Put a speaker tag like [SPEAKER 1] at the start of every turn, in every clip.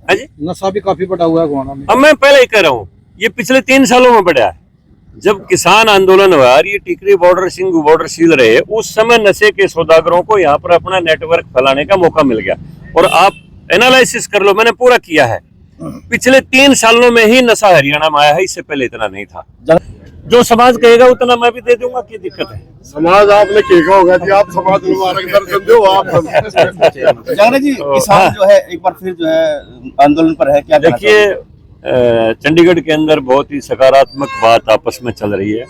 [SPEAKER 1] हाँ जी,
[SPEAKER 2] नशा भी काफी बढ़ा हुआ है गोवाना में।
[SPEAKER 1] अब मैं पहले ही कह रहा हूँ, ये पिछले 3 सालों में बढ़ा है। जब किसान आंदोलन हुआ और ये टिकरी बॉर्डर, सिंघू बॉर्डर सील रहे, उस समय नशे के सौदागरों को यहाँ पर अपना नेटवर्क फैलाने का मौका मिल गया। और आप एनालिसिस कर लो, मैंने पूरा किया है, पिछले 3 सालों में ही नशा हरियाणा में आया है, इससे पहले इतना नहीं था। जो समाज कहेगा उतना मैं भी दे दूंगा, क्या दिक्कत है?
[SPEAKER 3] समाज आपने कहा होगा कि आप समाज मार्गदर्शन दो आप।
[SPEAKER 4] जागरण जी, किसान जो है एक बार फिर जो है आंदोलन पर है, क्या
[SPEAKER 1] देखिए, चंडीगढ़ के अंदर बहुत ही सकारात्मक बात आपस में चल रही है।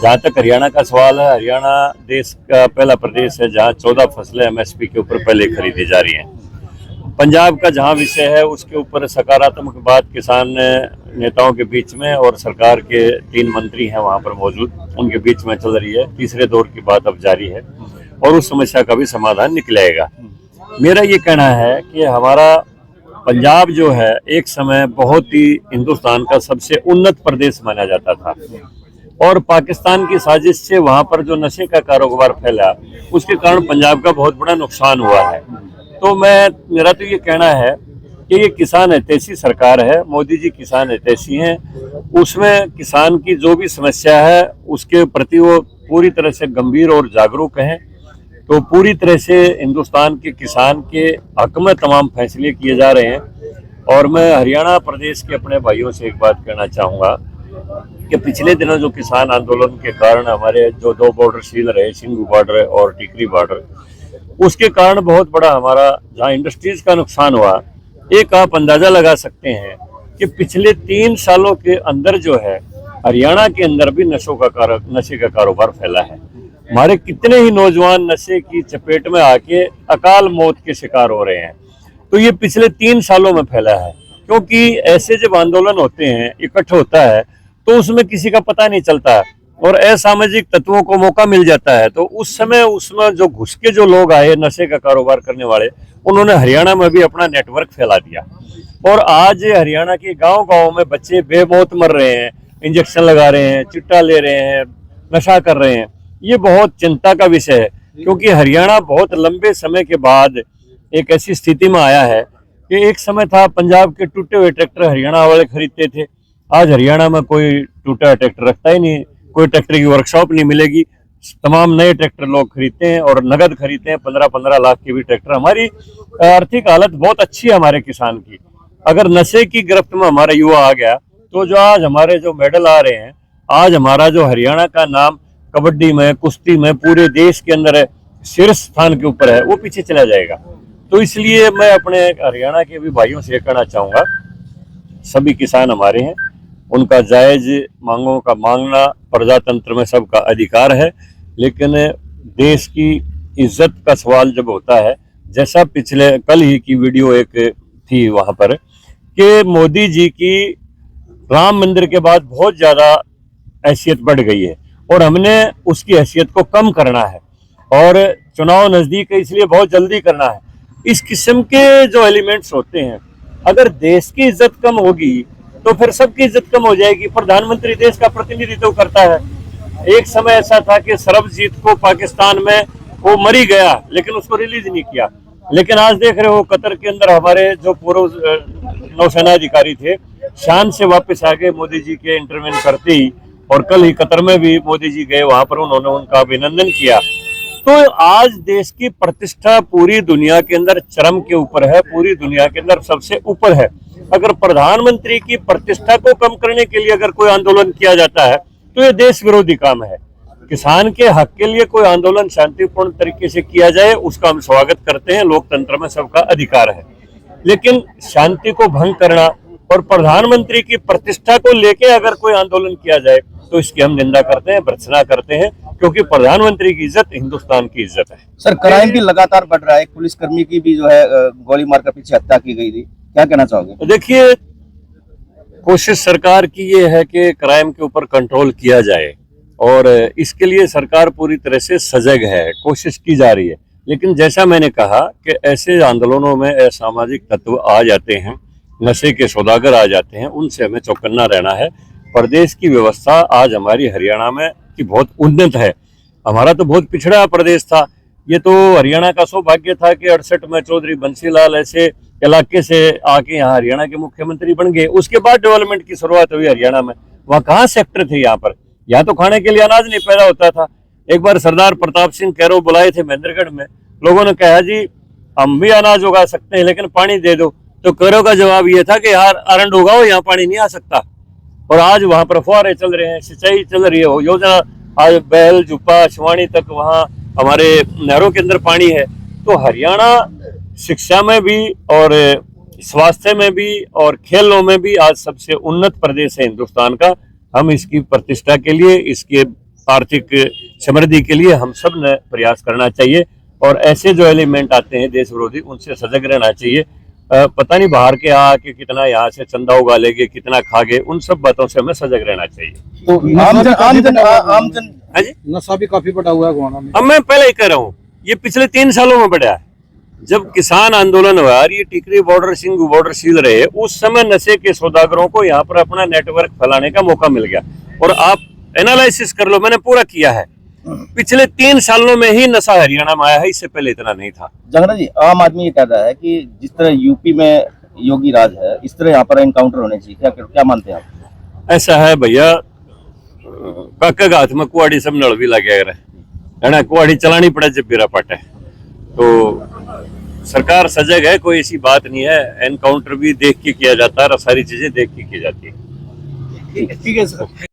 [SPEAKER 1] जहाँ तक हरियाणा का सवाल है, हरियाणा देश का पहला प्रदेश है जहाँ 14 फसलें MSP के ऊपर पहले खरीदी जा रही हैं। पंजाब का जहाँ विषय है उसके ऊपर सकारात्मक बात किसान नेताओं के बीच में और सरकार के 3 मंत्री हैं वहाँ पर मौजूद, उनके बीच में चल रही है। तीसरे दौर की बात अब जारी है और उस समस्या का भी समाधान निकलेगा। मेरा ये कहना है कि हमारा पंजाब जो है एक समय बहुत ही हिंदुस्तान का सबसे उन्नत प्रदेश माना जाता था और पाकिस्तान की साजिश से वहाँ पर जो नशे का कारोबार फैला, उसके कारण पंजाब का बहुत बड़ा नुकसान हुआ है। तो मेरा तो ये कहना है कि ये किसान हितैषी सरकार है, मोदी जी किसान हितैषी हैं, उसमें किसान की जो भी समस्या है उसके प्रति वो पूरी तरह से गंभीर और जागरूक हैं। तो पूरी तरह से हिंदुस्तान के किसान के हक में तमाम फैसले किए जा रहे हैं। और मैं हरियाणा प्रदेश के अपने भाइयों से एक बात कहना चाहूँगा कि पिछले दिनों जो किसान आंदोलन के कारण हमारे जो 2 बॉर्डर सील रहे, सिंघू बॉर्डर और टिकरी बॉर्डर, उसके कारण बहुत बड़ा हमारा जहाँ इंडस्ट्रीज का नुकसान हुआ। एक आप अंदाजा लगा सकते हैं कि पिछले 3 सालों के अंदर जो है हरियाणा के अंदर भी नशे का कारोबार फैला है। हमारे कितने ही नौजवान नशे की चपेट में आके अकाल मौत के शिकार हो रहे हैं। तो ये पिछले 3 सालों में फैला है, क्योंकि ऐसे जब आंदोलन होते हैं, इकट्ठा होता है, तो उसमें किसी का पता नहीं चलता और असामाजिक तत्वों को मौका मिल जाता है। तो उस समय उसमें जो घुस के जो लोग आए नशे का कारोबार करने वाले, उन्होंने हरियाणा में भी अपना नेटवर्क फैला दिया और आज हरियाणा के गांव-गांव में बच्चे बेमौत मर रहे हैं, इंजेक्शन लगा रहे हैं, चिट्टा ले रहे हैं, नशा कर रहे हैं। ये बहुत चिंता का विषय है, क्योंकि हरियाणा बहुत लंबे समय के बाद एक ऐसी स्थिति में आया है कि एक समय था पंजाब के टूटे हुए ट्रैक्टर हरियाणा वाले खरीदते थे। आज हरियाणा में कोई टूटा ट्रैक्टर रखता ही नहीं, कोई ट्रैक्टर की वर्कशॉप नहीं मिलेगी। तमाम नए ट्रैक्टर लोग खरीदते हैं और नगद खरीदते हैं। 15-15 लाख के भी ट्रैक्टर। हमारी आर्थिक हालत बहुत अच्छी है हमारे किसान की। अगर नशे की गिरफ्त में हमारा युवा आ गया तो जो आज हमारे जो मेडल आ रहे हैं, आज हमारा जो हरियाणा का नाम कबड्डी में, कुश्ती में पूरे देश के अंदर शीर्ष स्थान के ऊपर है, वो पीछे चला जाएगा। तो इसलिए मैं अपने हरियाणा के भी भाइयों से कहना चाहूँगा, सभी किसान हमारे हैं, उनका जायज मांगों का मांगना प्रजातंत्र में सबका अधिकार है, लेकिन देश की इज्जत का सवाल जब होता है, जैसा पिछले कल ही की वीडियो एक थी वहाँ पर कि मोदी जी की राम मंदिर के बाद बहुत ज़्यादा हैसियत बढ़ गई है और हमने उसकी हैसियत को कम करना है और चुनाव नज़दीक है, इसलिए बहुत जल्दी करना है। इस किस्म के जो एलिमेंट्स होते हैं, अगर देश की इज्जत कम होगी तो फिर सबकी इज्जत कम हो जाएगी। प्रधानमंत्री देश का प्रतिनिधित्व करता है। एक समय ऐसा था कि सरबजीत को पाकिस्तान में वो मरी गया, लेकिन उसको रिलीज नहीं किया। लेकिन आज देख रहे हो कतर के अंदर हमारे जो पूर्व नौसेना अधिकारी थे, शान से वापस आ गए मोदी जी के इंटरवेन करते ही। और कल ही कतर में भी मोदी जी गए, वहां पर उन्होंने उनका अभिनंदन किया। तो आज देश की प्रतिष्ठा पूरी दुनिया के अंदर चरम के ऊपर है, पूरी दुनिया के अंदर सबसे ऊपर है। अगर प्रधानमंत्री की प्रतिष्ठा को कम करने के लिए अगर कोई आंदोलन किया जाता है तो ये देश विरोधी काम है। किसान के हक के लिए कोई आंदोलन शांतिपूर्ण तरीके से किया जाए, उसका हम स्वागत करते हैं, लोकतंत्र में सबका अधिकार है। लेकिन शांति को भंग करना और प्रधानमंत्री की प्रतिष्ठा को लेके अगर कोई आंदोलन किया जाए तो इसकी हम निंदा करते हैं, भर्त्सना करते हैं, क्योंकि प्रधानमंत्री की इज्जत हिंदुस्तान की इज्जत है।
[SPEAKER 4] सर, क्राइम भी लगातार बढ़ रहा है, पुलिसकर्मी की भी जो है गोली मार कर पीछे हत्या की गई थी, क्या कहना चाहोगे?
[SPEAKER 1] देखिए, कोशिश सरकार की ये है कि क्राइम के ऊपर कंट्रोल किया जाए और इसके लिए सरकार पूरी तरह से सजग है, कोशिश की जा रही है। लेकिन जैसा मैंने कहा कि ऐसे आंदोलनों में असामाजिक तत्व आ जाते हैं, नशे के सौदागर आ जाते हैं, उनसे हमें चौकन्ना रहना है। प्रदेश की व्यवस्था आज हमारी हरियाणा में की बहुत उन्नत है। हमारा तो बहुत पिछड़ा प्रदेश था। ये तो हरियाणा का सौभाग्य था कि 68 में चौधरी बंसीलाल ऐसे इलाके से आके यहाँ हरियाणा के मुख्यमंत्री बन गए। उसके बाद डेवलपमेंट की शुरुआत हुई हरियाणा में। वहाँ कहाँ सेक्टर थे यहाँ पर? यहाँ तो खाने के लिए अनाज नहीं पैदा होता था। एक बार सरदार प्रताप सिंह कैरो बुलाए थे महेंद्रगढ़ में, लोगों ने कहा जी हम भी अनाज उगा सकते हैं लेकिन पानी दे दो, तो कैरो का जवाब ये था कि यार अरंड उगाओ, यहाँ पानी नहीं आ सकता। और आज वहाँ पर फुहारे चल रहे हैं, सिंचाई चल रही है, वो योजना आज बैल जुप्पा शिवानी तक वहाँ हमारे नहरों के अंदर पानी है। तो हरियाणा शिक्षा में भी और स्वास्थ्य में भी और खेलों में भी आज सबसे उन्नत प्रदेश है हिंदुस्तान का। हम इसकी प्रतिष्ठा के लिए, इसके आर्थिक समृद्धि के लिए हम सब ने प्रयास करना चाहिए और ऐसे जो एलिमेंट आते हैं देश विरोधी, उनसे सजग रहना चाहिए। पता नहीं बाहर के आके कितना यहाँ से चंदा उगा लेंगे, कितना खागे, उन सब बातों से हमें सजग रहना चाहिए।
[SPEAKER 2] तो
[SPEAKER 4] आमजन
[SPEAKER 1] हाँ जी,
[SPEAKER 2] नशा भी काफी बढ़ा हुआ है गोवाना में।
[SPEAKER 1] अब मैं पहले ही कह रहा हूँ, ये पिछले 3 सालों में बढ़ा है। जब किसान आंदोलन हुआ और ये टिकरी बॉर्डर सिंघू बॉर्डर सील रहे, उस समय नशे के सौदागरों को यहाँ पर अपना नेटवर्क फैलाने का मौका मिल गया। और आप एनालिसिस कर लो, मैंने पूरा किया है, पिछले 3 सालों में ही नशा हरियाणा में आया है, इससे पहले इतना नहीं था।
[SPEAKER 4] जंगना जी, आम आदमी ये कहता है कि जिस तरह यूपी में योगी राज है, इस तरह यहाँ पर एनकाउंटर होने चाहिए। क्या मानते हैं आप?
[SPEAKER 1] ऐसा है भैया, काका का हाथ में कुआड़ी सब नल भी लगे है ना, कुआड़ी चलानी पड़े जब बिरा पट है। तो सरकार सजग है, कोई ऐसी बात नहीं है। एनकाउंटर भी देख के किया जाता है और सारी चीजें देख के की जाती है।
[SPEAKER 4] ठीक है सर।